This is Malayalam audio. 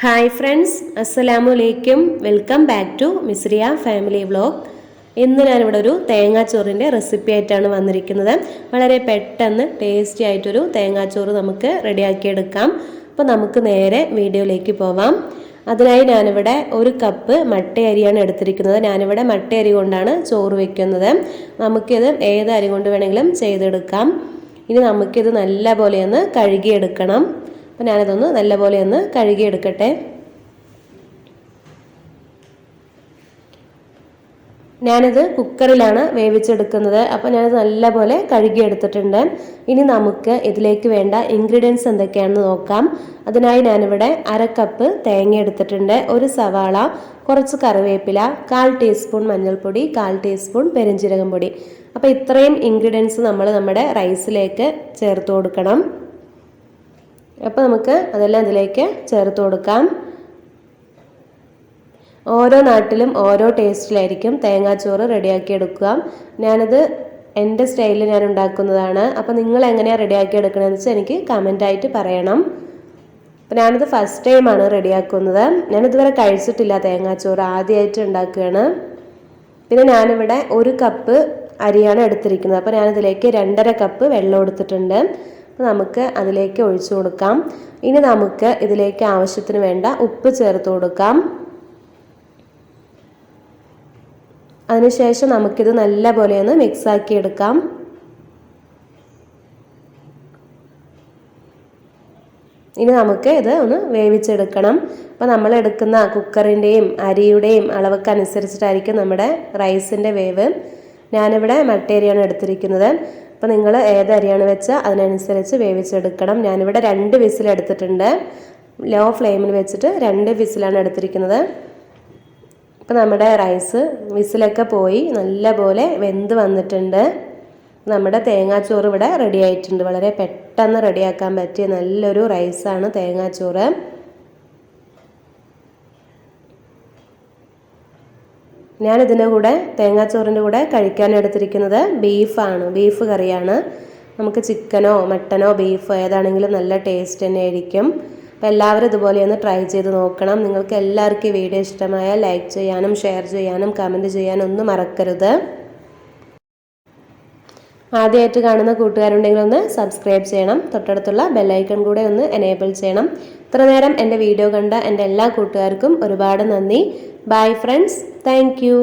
ഹായ് ഫ്രണ്ട്സ്, അസ്സലാമു അലൈക്കും. Welcome back to Misriya family vlog. ഇന്ന് ഞാനിവിടെ ഒരു തേങ്ങാച്ചോറിൻ്റെ റെസിപ്പി ആയിട്ടാണ് വന്നിരിക്കുന്നത്. വളരെ പെട്ടെന്ന് ടേസ്റ്റി ആയിട്ടൊരു തേങ്ങാച്ചോറ് നമുക്ക് റെഡിയാക്കിയെടുക്കാം. അപ്പോൾ നമുക്ക് നേരെ വീഡിയോയിലേക്ക് പോവാം. അതിനായി ഞാനിവിടെ 1 കപ്പ് മട്ടയരിയാണ് എടുത്തിരിക്കുന്നത്. ഞാനിവിടെ മട്ടയരി കൊണ്ടാണ് ചോറ് വയ്ക്കുന്നത്. നമുക്കിത് ഏത് അരി കൊണ്ട് വേണമെങ്കിലും ചെയ്തെടുക്കാം. ഇനി നമുക്കിത് നല്ലപോലെ ഒന്ന് കഴുകിയെടുക്കണം. അപ്പോൾ ഞാനതൊന്ന് നല്ലപോലെ ഒന്ന് കഴുകിയെടുക്കട്ടെ. ഞാനിത് കുക്കറിലാണ് വേവിച്ചെടുക്കുന്നത്. അപ്പോൾ ഞാനത് നല്ലപോലെ കഴുകിയെടുത്തിട്ടുണ്ട്. ഇനി നമുക്ക് ഇതിലേക്ക് വേണ്ട ഇൻഗ്രീഡിയൻസ് എന്തൊക്കെയാണെന്ന് നോക്കാം. അതിനായി ഞാനിവിടെ 1/2 കപ്പ് തേങ്ങ എടുത്തിട്ടുണ്ട്, 1 സവാള, കുറച്ച് കറിവേപ്പില, 1/4 ടീസ്പൂൺ മഞ്ഞൾപ്പൊടി, 1/4 ടീസ്പൂൺ പെരുംജീരകം പൊടി. അപ്പോൾ ഇത്രയും ഇൻഗ്രീഡിയൻസ് നമ്മൾ നമ്മുടെ റൈസിലേക്ക് ചേർത്ത് കൊടുക്കണം. അപ്പോൾ നമുക്ക് അതെല്ലാം ഇതിലേക്ക് ചേർത്ത് കൊടുക്കാം. ഓരോ നാട്ടിലും ഓരോ ടേസ്റ്റിലായിരിക്കും തേങ്ങാച്ചോറ് റെഡിയാക്കി എടുക്കുക. ഞാനത് എൻ്റെ സ്റ്റൈലിൽ ഞാൻ ഉണ്ടാക്കുന്നതാണ്. അപ്പോൾ നിങ്ങൾ എങ്ങനെയാണ് റെഡിയാക്കി എടുക്കണമെന്ന് വെച്ചാൽ എനിക്ക് കമൻ്റായിട്ട് പറയണം. അപ്പോൾ ഞാനിത് ഫസ്റ്റ് ടൈമാണ് റെഡിയാക്കുന്നത്. ഞാനിതുവരെ കഴിച്ചിട്ടില്ല തേങ്ങാച്ചോറ്, ആദ്യമായിട്ട് ഉണ്ടാക്കുകയാണ്. പിന്നെ ഞാനിവിടെ 1 കപ്പ് അരിയാണ് എടുത്തിരിക്കുന്നത്. അപ്പോൾ ഞാനിതിലേക്ക് 2.5 കപ്പ് വെള്ളം എടുത്തിട്ടുണ്ട്. നമുക്ക് അതിലേക്ക് ഒഴിച്ചു കൊടുക്കാം. ഇനി നമുക്ക് ഇതിലേക്ക് ആവശ്യത്തിന് വേണ്ട ഉപ്പ് ചേർത്ത് കൊടുക്കാം. അതിനുശേഷം നമുക്കിത് നല്ലപോലെ ഒന്ന് മിക്സാക്കി എടുക്കാം. ഇനി നമുക്ക് ഇത് ഒന്ന് വേവിച്ചെടുക്കണം. അപ്പോൾ നമ്മൾ എടുക്കുന്ന കുക്കറിൻ്റെയും അരിയുടെയും അളവൊക്കെ അനുസരിച്ചിട്ടായിരിക്കും നമ്മുടെ റൈസിൻ്റെ വേവ്. ഞാനിവിടെ മട്ടയരിയാണ് എടുത്തിരിക്കുന്നത്. അപ്പോൾ നിങ്ങൾ ഏത് അരിയാണ് വെച്ചാൽ അതിനനുസരിച്ച് വേവിച്ചെടുക്കണം. ഞാനിവിടെ 2 വിസിൽ എടുത്തിട്ടുണ്ട്. ലോ ഫ്ലെയിമിൽ വെച്ചിട്ട് 2 വിസിലാണ് എടുത്തിരിക്കുന്നത്. അപ്പോൾ നമ്മുടെ റൈസ് വിസിലൊക്കെ പോയി നല്ലപോലെ വെന്ത് വന്നിട്ടുണ്ട്. നമ്മുടെ തേങ്ങാച്ചോറ് ഇവിടെ റെഡി ആയിട്ടുണ്ട്. വളരെ പെട്ടെന്ന് റെഡിയാക്കാൻ പറ്റിയ നല്ലൊരു റൈസാണ് തേങ്ങാച്ചോറ്. ഞാനിതിൻ്റെ കൂടെ തേങ്ങാച്ചോറിൻ്റെ കൂടെ കഴിക്കാൻ എടുത്തിരിക്കുന്നത് ബീഫാണ്, ബീഫ് കറിയാണ്. നമുക്ക് ചിക്കനോ മട്ടനോ ബീഫോ ഏതാണെങ്കിലും നല്ല ടേസ്റ്റ് തന്നെ ആയിരിക്കും. അപ്പോൾ എല്ലാവരും ഇതുപോലെ ഒന്ന് ട്രൈ ചെയ്ത് നോക്കണം. നിങ്ങൾക്ക് എല്ലാവർക്കും ഈ വീഡിയോ ഇഷ്ടമായാൽ ലൈക്ക് ചെയ്യാനും ഷെയർ ചെയ്യാനും കമൻറ്റ് ചെയ്യാനും ഒന്നും മറക്കരുത്. ആദ്യമായിട്ട് കാണുന്ന കൂട്ടുകാരുണ്ടെങ്കിൽ ഒന്ന് സബ്സ്ക്രൈബ് ചെയ്യണം. തൊട്ടടുത്തുള്ള ബെല്ലൈക്കൺ കൂടെ ഒന്ന് എനേബിൾ ചെയ്യണം. ഇത്ര നേരം എൻ്റെ വീഡിയോ കണ്ട എൻ്റെ എല്ലാ കൂട്ടുകാർക്കും ഒരുപാട് നന്ദി. Bye friends, thank you.